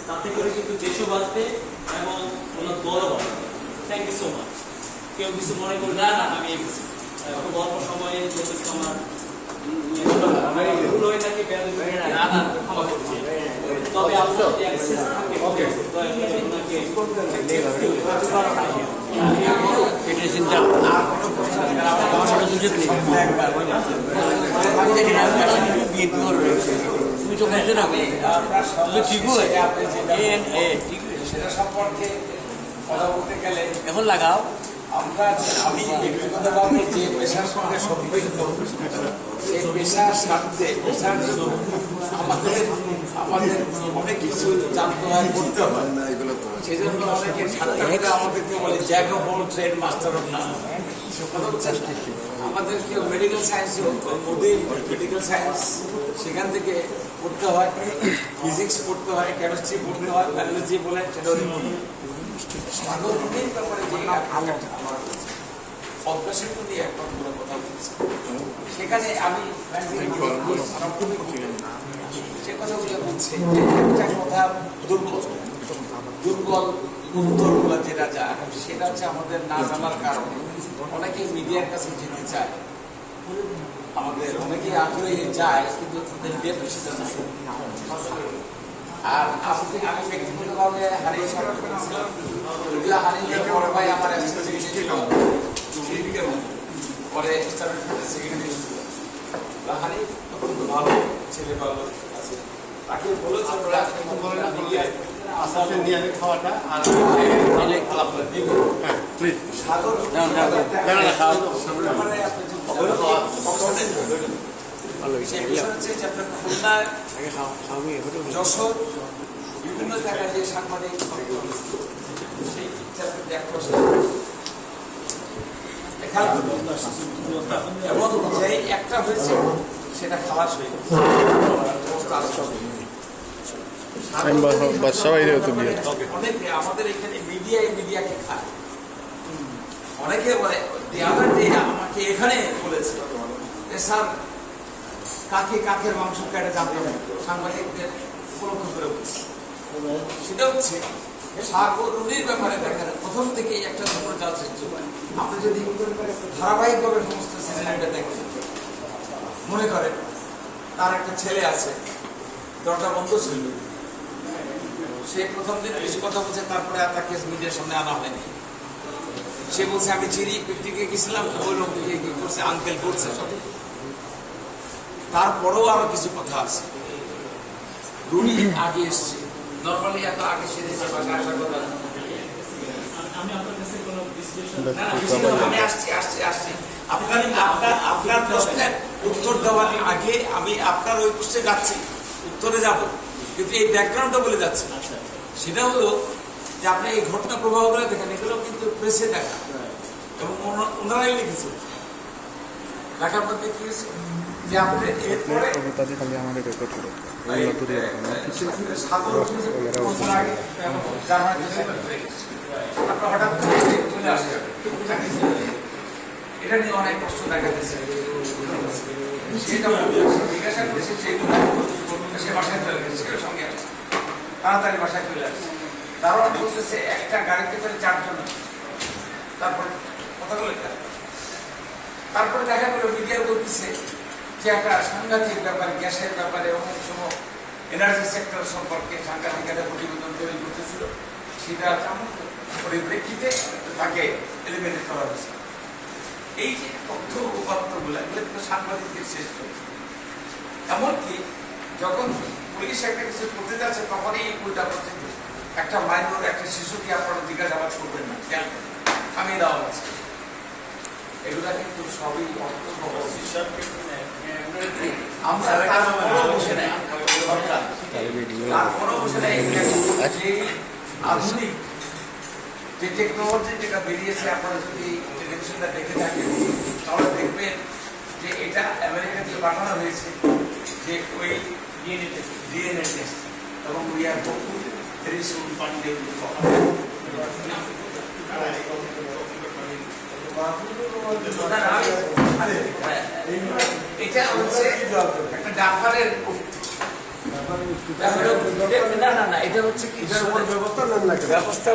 তাতে করে কিন্তু দেশও বাঁচবে এবং ওনার দলও বাঁচবে। Thank you so much. কেউ কিছু মনে করবে না, আমি খুব অল্প সময়ে যথেষ্ট আমার ভুল হয়ে থাকে, ক্ষমা করছি। তবে আপনার তুমি তো বুঝতে না ঠিক সেটা সম্পর্কে কথা বলতে গেলে এখন লাগাও। আমি ব্যক্তিগতভাবে যে পেশার সঙ্গে সম্পৃক্ত সেই পেশার স্বার্থে পেশার জন্য আমাদের অনেক কিছু জানতে হয়, করতে হয়। সেই জন্য অনেকে আমাদেরকে বলে Jack of all trade master of নান। আমাদের কেউ মেডিকেল সায়েন্স মেডিকেল সায়েন্স সেখান থেকে পড়তে হয়, ফিজিক্স পড়তে হয়, কেমিস্ট্রি পড়তে হয়, বায়োলজি বলে সেটাও সাগর নদীর ব্যাপারে যে পদ্মা সেতু নিয়ে একটা কথা বলছি, সেখানে আমি সে কথাগুলো বলছি যে একটা কথা দুর্বল উত্তরগুলো যেটা যায় সেটা হচ্ছে আমাদের না জানার কারণে অনেকে মিডিয়ার কাছে যেতে চায়, আমাদের অনেকে আগ্রহী যায় কিন্তু তাদের বেশি জানা। আর আমি ব্যক্তিগতভাবে হারিয়ে বড় ভাই আমার পরে হারি অত্যন্ত ভালো ছেলে ভালো আছে, তাকে বলেছে খাওয়াটা আর যশোর বিভিন্ন জায়গায় যে সাংবাদিক এবং যে একটা হয়েছে সেটা খালাস হয়ে অনেকে আমাদের এখানে মিডিয়াকে খায়। অনেকে বলে আমাকে এখানে বলেছে স্যার কাকের মাংস কেটে জানতে হবে, সাংবাদিকদের উপলক্ষ করে বলছে। সেটা হচ্ছে সাগর নদীর ব্যাপারে দেখেন প্রথম থেকে একটা ধর্মজাল সৃষ্টি হয়। আপনি যদি ধারাবাহিকভাবে সমস্ত সিনেমাটা দেখেন, মনে করেন তার একটা ছেলে আছে, দরজা বন্ধ ছিল, সে প্রথম দিন বেশি কথা বলছে, তারপরে আর তাকে মিডিয়ার সামনে আনা হয়নি। সে বলছে আমি চিনি পিকনিকে গেছিলাম, ওই লোক কি করছে, আঙ্কেল করছে সব। তারপরেও আরো কিছু কথা আছে। রুনি আগে এসছে, নর্মালি এত আগে সেরে আসার কথা। আমি আসছি আপনার প্রশ্নের উত্তর দেওয়ার আগে আমি আপনার ওই প্রশ্নে যাচ্ছি, উত্তরে যাব, কিন্তু এই ব্যাকগ্রাউন্ডটা বলে যাচ্ছে। সেটা হলো যে আপনি এই ঘটনা প্রবাহগুলো দেখেন, এগুলো কিন্তু প্রেসে দেখা এবং ওনারাই লিখেছে। লেখার মধ্যে কি হয়েছে যে আপনি এরপরে হঠাৎ চলে আসে, এটা নিয়ে অনেক কষ্ট দেখা দিচ্ছে। সেটা জিজ্ঞাসা করছে, সে বাসায় চলে গেছে, সেটা সঙ্গে আসছে, তাড়াতাড়ি বাসায় চলে আসছে। তারা বলতেছে একটা গাড়িতে করে 4 জন। তারপরে কথাগুলো তারপরে দেখা গেল মিডিয়া বলতেছে যে একটা সাংঘাতিক ব্যাপার, গ্যাসের ব্যাপারে অনেক সময় এনার্জি সেক্টর সম্পর্কে সাংঘাতিক একটা প্রতিবেদন তৈরি করতেছিল, সেটা পরিপ্রেক্ষিতে তাকে এলিমিনেট করা হয়েছে। এই যে তথ্য উপাত্তগুলো, এগুলো কিন্তু সাংবাদিকদের শ্রেষ্ঠ। এমনকি যখন পুলিশ একটা কিছু করতে যাচ্ছে তখনই উল্টা করছে, একটা মাইনর একটা শিশুকে আপনারা জিজ্ঞাসাবাদ করবেন না, আমি দেওয়া হচ্ছে। এগুলা কিন্তু সবই আমরা বসে নাই, আধুনিক যে টেকনোলজি যেটা বেরিয়েছে, আপনারা যদি টেলিভিশনটা দেখে থাকেন তাহলে দেখবেন যে এটা আমেরিকা থেকে পাঠানো হয়েছে, যে ওই ডিএনএ টেস্ট, এবং we are hopeful very soon Pandey. এটা হচ্ছে একটা ডাক্তারের না না না, এটা হচ্ছে কি ব্যবস্থা নেন না কেন? ব্যবস্থা